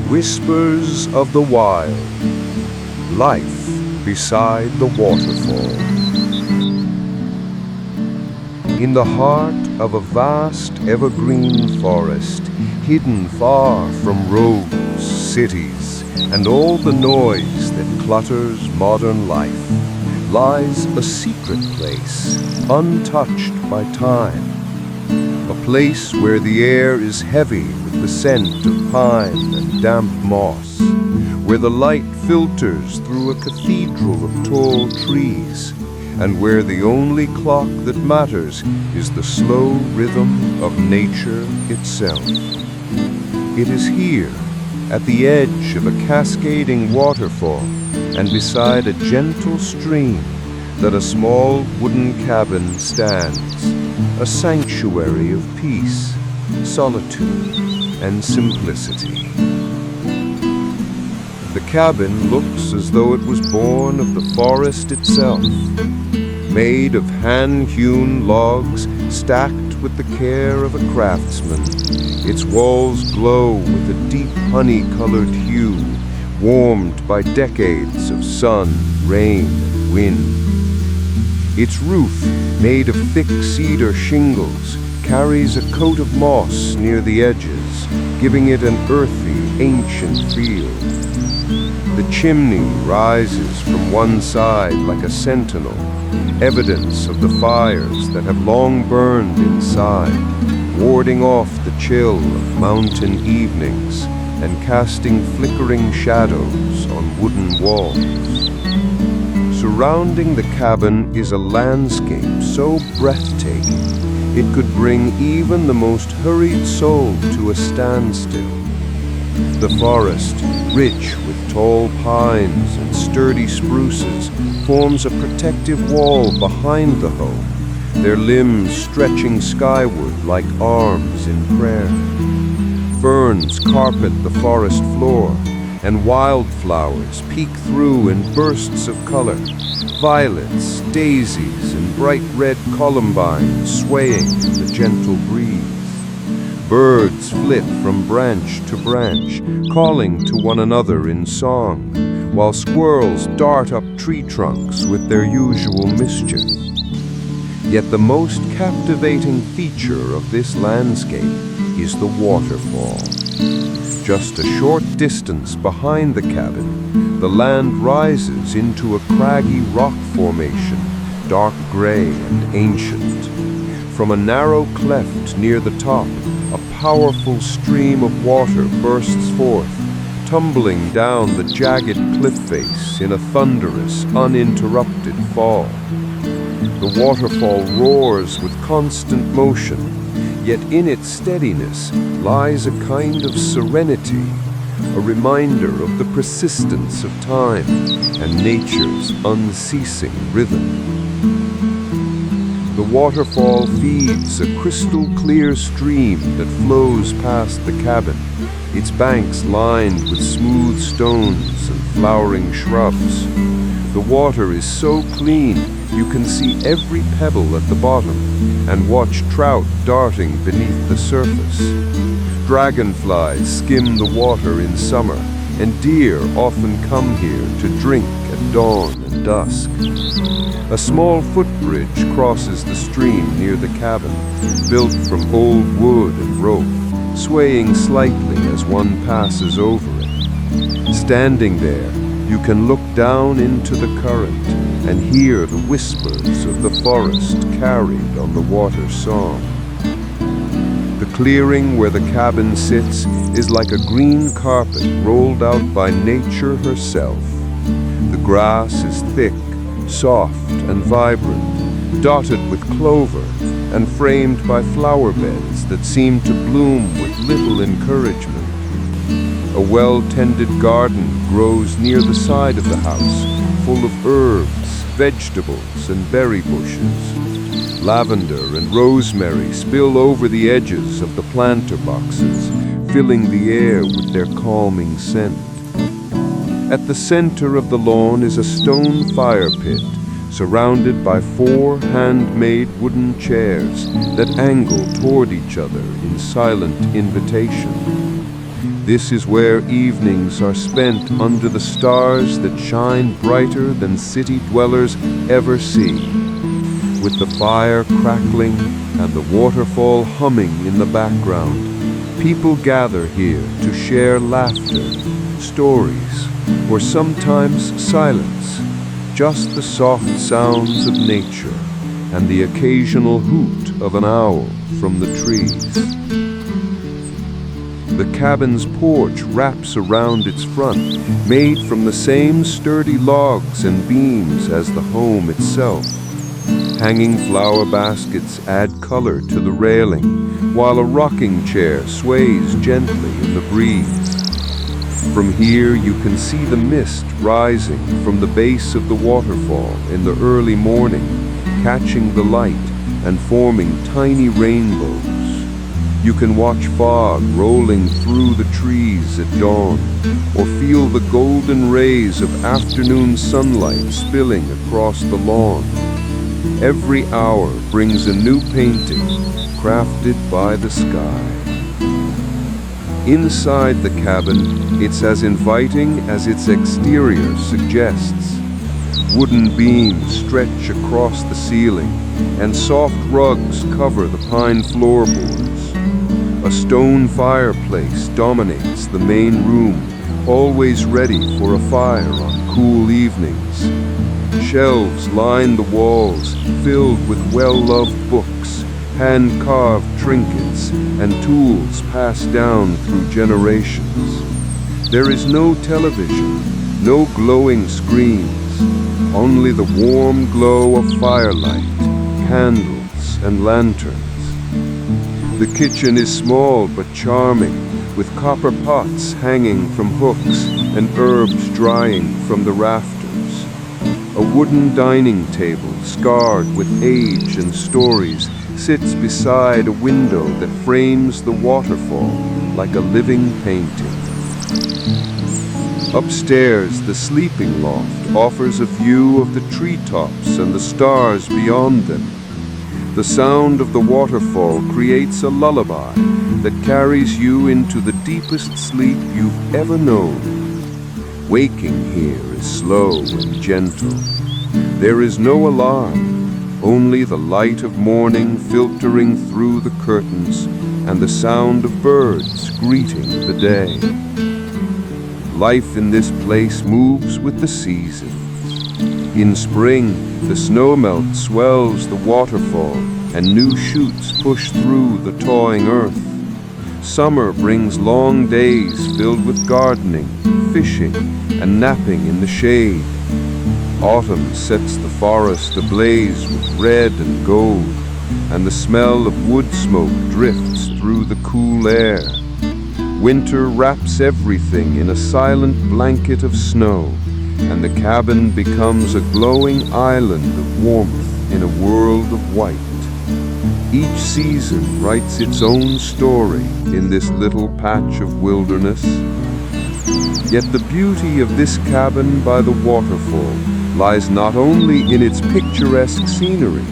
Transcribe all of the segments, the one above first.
Whispers of the wild. Life beside the waterfall. In the heart of a vast evergreen forest, hidden far from roads, cities, and all the noise that clutters modern life, lies a secret place, untouched by time. A place where the air is heavy with the scent of pine and damp moss, where the light filters through a cathedral of tall trees, and where the only clock that matters is the slow rhythm of nature itself. It is here, at the edge of a cascading waterfall and beside a gentle stream, that a small wooden cabin stands, a sanctuary of peace, solitude, and simplicity. The cabin looks as though it was born of the forest itself, made of hand-hewn logs stacked with the care of a craftsman. Its walls glow with a deep honey-colored hue, warmed by decades of sun, rain, and wind. Its roof, made of thick cedar shingles, carries a coat of moss near the edges, giving it an earthy, ancient feel. The chimney rises from one side like a sentinel, evidence of the fires that have long burned inside, warding off the chill of mountain evenings and casting flickering shadows on wooden walls. Surrounding the cabin is a landscape so breathtaking it could bring even the most hurried soul to a standstill. The forest, rich with tall pines and sturdy spruces, forms a protective wall behind the home, their limbs stretching skyward like arms in prayer. Ferns carpet the forest floor, and wildflowers peek through in bursts of color, violets, daisies, and bright red columbines swaying in the gentle breeze. Birds flit from branch to branch, calling to one another in song, while squirrels dart up tree trunks with their usual mischief. Yet the most captivating feature of this landscape is the waterfall. Just a short distance behind the cabin, the land rises into a craggy rock formation, dark gray and ancient. From a narrow cleft near the top, a powerful stream of water bursts forth, tumbling down the jagged cliff face in a thunderous, uninterrupted fall. The waterfall roars with constant motion, yet in its steadiness lies a kind of serenity, a reminder of the persistence of time and nature's unceasing rhythm. The waterfall feeds a crystal-clear stream that flows past the cabin, its banks lined with smooth stones and flowering shrubs. The water is so clean you can see every pebble at the bottom and watch trout darting beneath the surface. Dragonflies skim the water in summer, and deer often come here to drink at dawn and dusk. A small footbridge crosses the stream near the cabin, built from old wood and rope, swaying slightly as one passes over it. Standing there, you can look down into the current and hear the whispers of the forest carried on the water's song. The clearing where the cabin sits is like a green carpet rolled out by nature herself. The grass is thick, soft, and vibrant, dotted with clover and framed by flower beds that seem to bloom with little encouragement. A well-tended garden grows near the side of the house, full of herbs, vegetables, and berry bushes. Lavender and rosemary spill over the edges of the planter boxes, filling the air with their calming scent. At the center of the lawn is a stone fire pit, surrounded by 4 handmade wooden chairs that angle toward each other in silent invitation. This is where evenings are spent under the stars that shine brighter than city dwellers ever see. With the fire crackling and the waterfall humming in the background, people gather here to share laughter, stories, or sometimes silence, just the soft sounds of nature and the occasional hoot of an owl from the trees. The cabin's porch wraps around its front, made from the same sturdy logs and beams as the home itself. Hanging flower baskets add color to the railing, while a rocking chair sways gently in the breeze. From here you can see the mist rising from the base of the waterfall in the early morning, catching the light and forming tiny rainbows. You can watch fog rolling through the trees at dawn, or feel the golden rays of afternoon sunlight spilling across the lawn. Every hour brings a new painting, crafted by the sky. Inside the cabin, it's as inviting as its exterior suggests. Wooden beams stretch across the ceiling, and soft rugs cover the pine floorboards. A stone fireplace dominates the main room, always ready for a fire on cool evenings. Shelves line the walls, filled with well-loved books, hand-carved trinkets, and tools passed down through generations. There is no television, no glowing screens, only the warm glow of firelight, candles, and lanterns. The kitchen is small but charming, with copper pots hanging from hooks and herbs drying from the rafters. A wooden dining table, scarred with age and stories, sits beside a window that frames the waterfall like a living painting. Upstairs, the sleeping loft offers a view of the treetops and the stars beyond them. The sound of the waterfall creates a lullaby that carries you into the deepest sleep you've ever known. Waking here is slow and gentle. There is no alarm, only the light of morning filtering through the curtains and the sound of birds greeting the day. Life in this place moves with the seasons. In spring, the snowmelt swells the waterfall and new shoots push through the thawing earth. Summer brings long days filled with gardening, fishing, and napping in the shade. Autumn sets the forest ablaze with red and gold, and the smell of wood smoke drifts through the cool air. Winter wraps everything in a silent blanket of snow, and the cabin becomes a glowing island of warmth in a world of white. Each season writes its own story in this little patch of wilderness. Yet the beauty of this cabin by the waterfall lies not only in its picturesque scenery,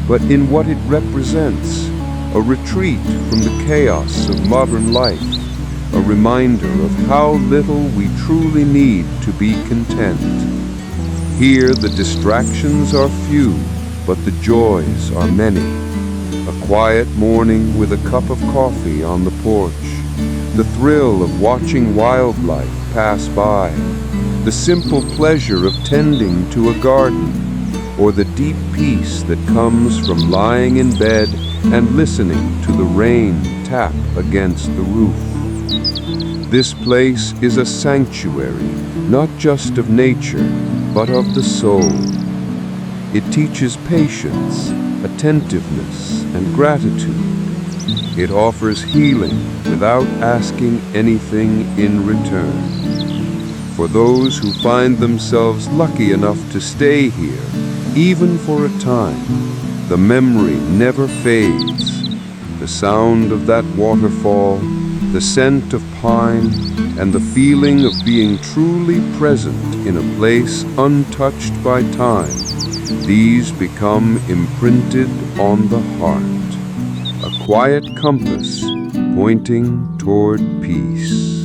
but in what it represents, a retreat from the chaos of modern life, a reminder of how little we truly need to be content. Here the distractions are few, but the joys are many. A quiet morning with a cup of coffee on the porch, the thrill of watching wildlife pass by, the simple pleasure of tending to a garden, or the deep peace that comes from lying in bed and listening to the rain tap against the roof. This place is a sanctuary, not just of nature, but of the soul. It teaches patience, attentiveness, and gratitude. It offers healing without asking anything in return. For those who find themselves lucky enough to stay here, even for a time, the memory never fades. The sound of that waterfall, the scent of pine, and the feeling of being truly present in a place untouched by time, these become imprinted on the heart, a quiet compass pointing toward peace.